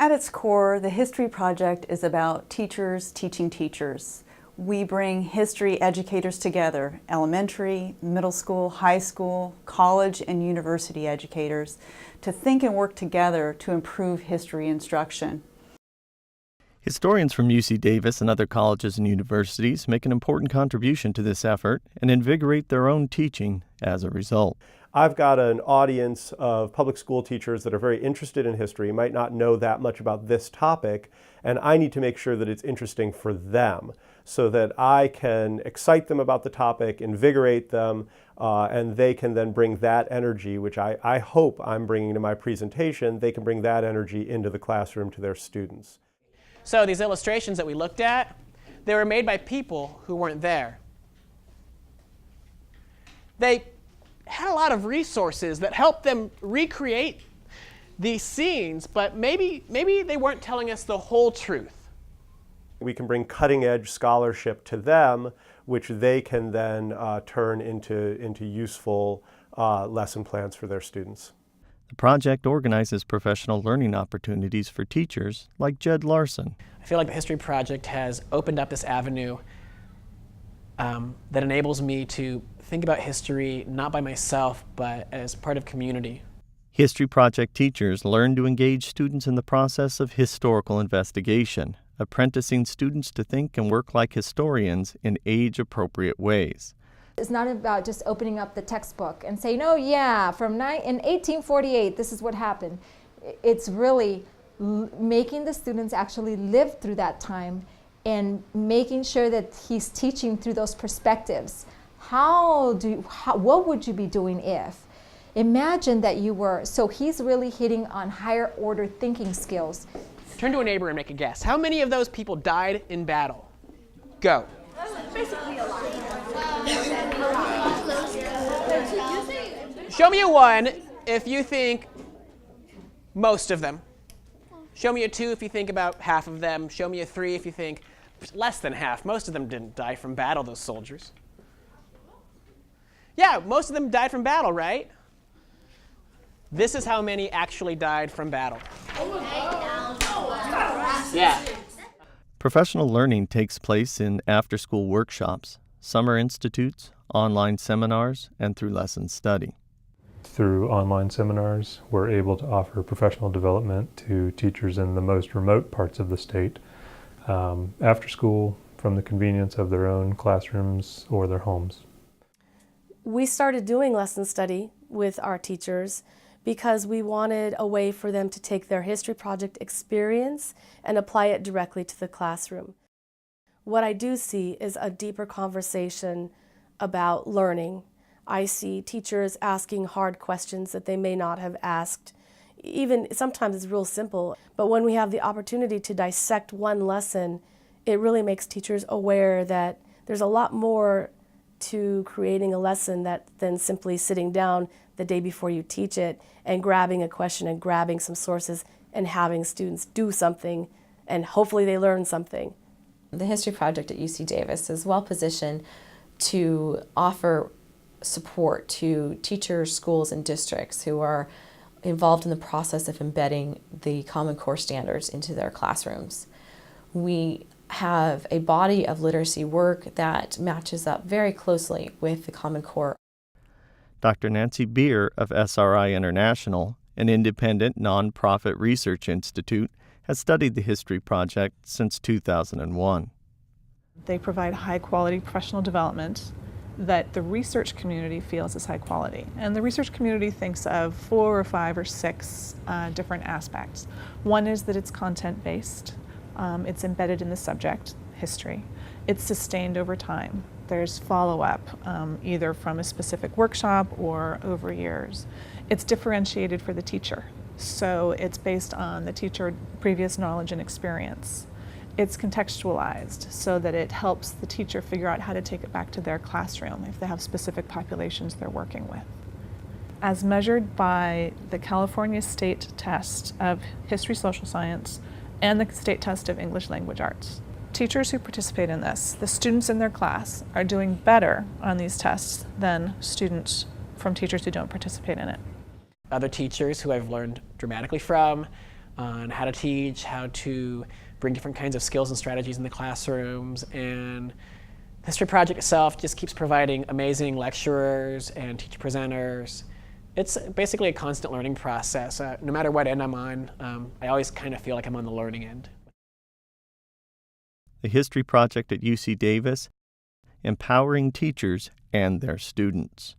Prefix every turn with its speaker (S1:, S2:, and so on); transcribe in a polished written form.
S1: At its core, the History Project is about teachers teaching teachers. We bring history educators together, elementary, middle school, high school, college, and university educators, to think and work together to improve history instruction.
S2: Historians from UC Davis and other colleges and universities make an important contribution to this effort and invigorate their own teaching as a result.
S3: I've got an audience of public school teachers that are very interested in history, might not know that much about this topic, and I need to make sure that it's interesting for them so that I can excite them about the topic, invigorate them, and they can then bring that energy, which I hope I'm bringing to my presentation, they can bring that energy into the classroom to their students.
S4: So these illustrations that we looked at, they were made by people who weren't there. They had a lot of resources that helped them recreate these scenes, but maybe they weren't telling us the whole truth.
S3: We can bring cutting-edge scholarship to them, which they can then turn into useful lesson plans for their students.
S2: The project organizes professional learning opportunities for teachers like Jed Larsen.
S4: I feel like the History Project has opened up this avenue that enables me to think about history not by myself, but as part of community.
S2: History Project teachers learn to engage students in the process of historical investigation, apprenticing students to think and work like historians in age-appropriate ways.
S5: It's not about just opening up the textbook and saying, oh yeah, in 1848, this is what happened. It's really making the students actually live through that time and making sure that he's teaching through those perspectives. What would you be doing if? Imagine that you were, so he's really hitting on higher order thinking skills.
S4: Turn to a neighbor and make a guess. How many of those people died in battle? Go.
S6: Basically a lot.
S4: Show me a 1 if you think most of them. Show me a 2 if you think about half of them. Show me a 3 if you think less than half. Most of them didn't die from battle, those soldiers. Yeah, most of them died from battle, right? This is how many actually died from battle. Yeah.
S2: Professional learning takes place in after-school workshops, summer institutes, online seminars, and through lesson study.
S7: Through online seminars, we're able to offer professional development to teachers in the most remote parts of the state, after school, from the convenience of their own classrooms or their homes.
S8: We started doing lesson study with our teachers because we wanted a way for them to take their History Project experience and apply it directly to the classroom. What I do see is a deeper conversation about learning. I see teachers asking hard questions that they may not have asked. Even sometimes it's real simple, but when we have the opportunity to dissect one lesson, it really makes teachers aware that there's a lot more to creating a lesson than simply sitting down the day before you teach it and grabbing a question and grabbing some sources and having students do something and hopefully they learn something.
S9: The History Project at UC Davis is well positioned to offer support to teachers, schools, and districts who are involved in the process of embedding the Common Core standards into their classrooms. We have a body of literacy work that matches up very closely with the Common Core.
S2: Dr. Nancy Bier of SRI International, an independent nonprofit research institute, has studied the History Project since 2001.
S6: They provide high-quality professional development that the research community feels is high quality. And the research community thinks of 4 or 5 or 6 different aspects. One is that it's content-based. It's embedded in the subject, history. It's sustained over time. There's follow-up, either from a specific workshop or over years. It's differentiated for the teacher. So it's based on the teacher's previous knowledge and experience. It's contextualized so that it helps the teacher figure out how to take it back to their classroom if they have specific populations they're working with. As measured by the California State Test of History Social Science and the State Test of English Language Arts, teachers who participate in this, the students in their class, are doing better on these tests than students from teachers who don't participate in it.
S4: Other teachers who I've learned dramatically from on how to teach, how to bring different kinds of skills and strategies in the classrooms. And the history project itself just keeps providing amazing lecturers and teacher presenters. It's basically a constant learning process. No matter what end I'm on, I always kind of feel like I'm on the learning end.
S2: The History Project at UC Davis, empowering teachers and their students.